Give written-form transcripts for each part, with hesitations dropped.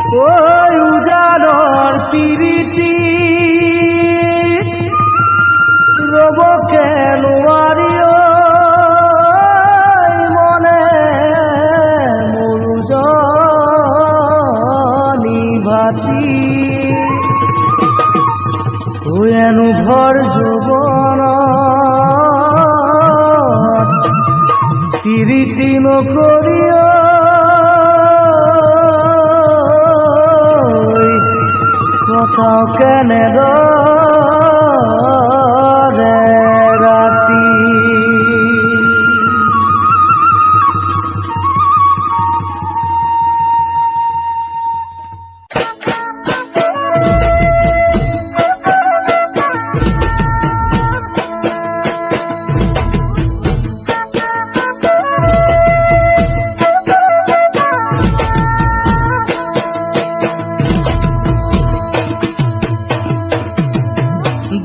ওই উজানৰ পিৰিতি ৰবকে নোৱাৰি মনে মোৰ জনী ভাতি এনো ভৰ যৌৱনত পিৰিতি নকৰিও কথাও কেনেদৰে ৰাতি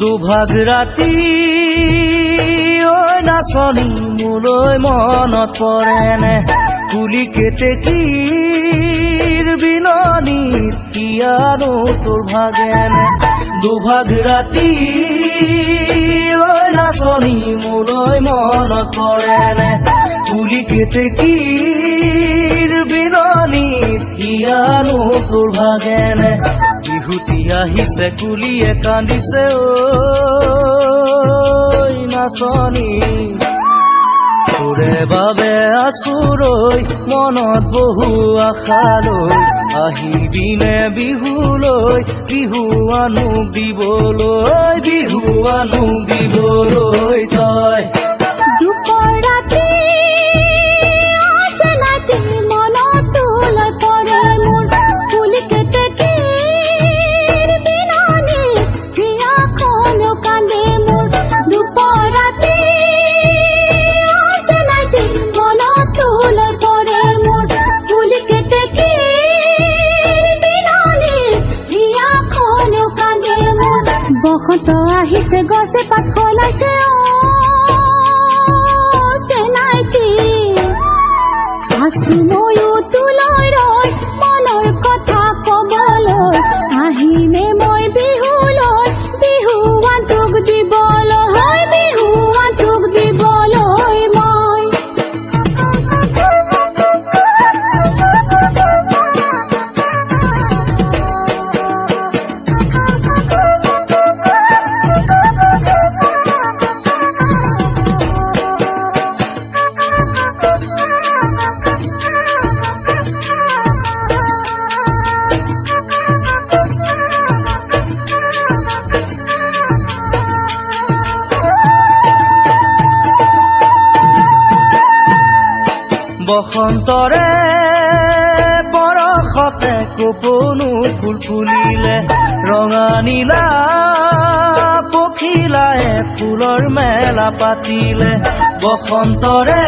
দুভাগ ৰাতি ঐ নাচনী মোলৈ মনত পৰেনে কুলি কেতেকীৰ বিননিত কিয়ানো তোৰ ভাগেনে দুভাগ ৰাতি ঐ নাচনী মোলৈ মনত পৰেনে কুলি কেতেকীৰ বিননিত কিয়ানো তোৰ ভাগেনে বিহুতি আহিছে কুলিয়ে কান্দিছে ঐ নাচনী তোৰে বাবে আছো ৰৈ মনত বহু আশা লৈ আহিবিনে বিহুলৈ বিহুৱানুক দিবলৈ বিহুৱানুক দিবলৈ তই দুপৰ ৰাতি অচেনাতি মনত তোলৈ পৰে মোৰ কুলি কেতেকীৰ বিননিত হিয়াখনো কান্দে মোৰ দুপৰ ৰাতি অচেনাতি মনত তোলৈ পৰে মোৰ কুলি কেতেকীৰ বিননিত হিয়াখনো কান্দে মোৰ বসন্ত আহিছে গছে পাত সলাইছে আছো ময়ো তোলৈ ৰৈ মনৰ কথা কবলৈ আহিমে মই বিহুলৈ বিহুৱানটোক দিবলৈ বিহুৱানটোক দিবলৈ মই বসন্তৰে পৰশতে কপনো ফুল ফুলিলে ৰঙা নীলা পখিলায়ে ফুলৰ মেলা পাতিলে বসন্তৰে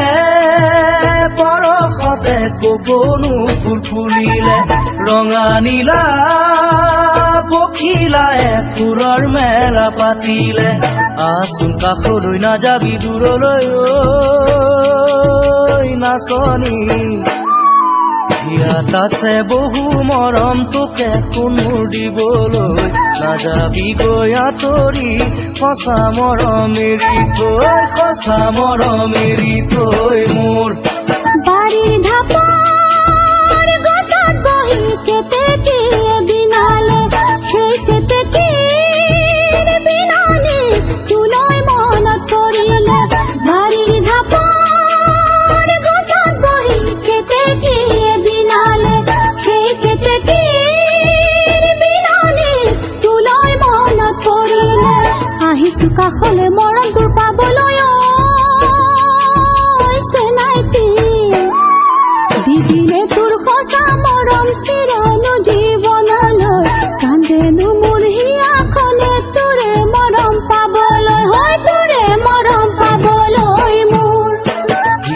পৰশতে কপনো ফুল ফুলিলে ৰঙা নীলা পখিলায়ে ফুলৰ মেলা পাতিলে আচোন কাষলৈ নাযাবি দূৰলৈ নাচনী ইয়াত আছে বহু মৰম তোকে কোনোৰ দিবলৈ নাযাবি গৈ আঁতৰি সঁচা মৰম এৰি থৈ মোৰ বাৰীৰ ঢাপৰ গছত বহি কেতেকীয়ে বিনালে সেই কেতেকীৰ বিননিত তোলৈ মনত পৰিলে বাৰীৰ ঢাপৰ গছত বহি কেতেকীয়ে বিনালে সেই কেতেকীৰ বিননিত তোলৈ মনত পৰিলে আহিছো কাষলৈ মৰম তোৰ পাবলৈ চেনাইতি দিদিনে তোৰ সঁচা মৰম চিৰনো জীৱনলৈ কান্দেনো মোৰ হিয়াখনে তোৰে মৰম পাবলৈ হয় তোৰে মৰম পাবলৈ মোৰ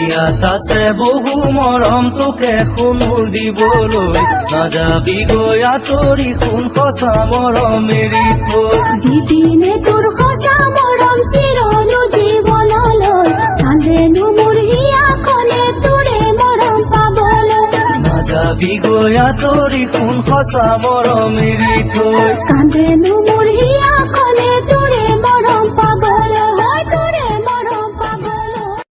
ইয়াত আছে বহু মৰম তোকে সোণৰ দিবলৈ নাযাবি গৈ আঁতৰি সোণ সঁচা মৰম এৰি থৈ দিদিনে তোৰ সঁচা মৰম চিৰনো জীৱনলৈ কান্দেনো মোৰ হিয়াখনে তোৰে মৰম পাবলৈ নাযাবি গৈ আঁতৰি কোন সঁচা মৰম এৰি থৈ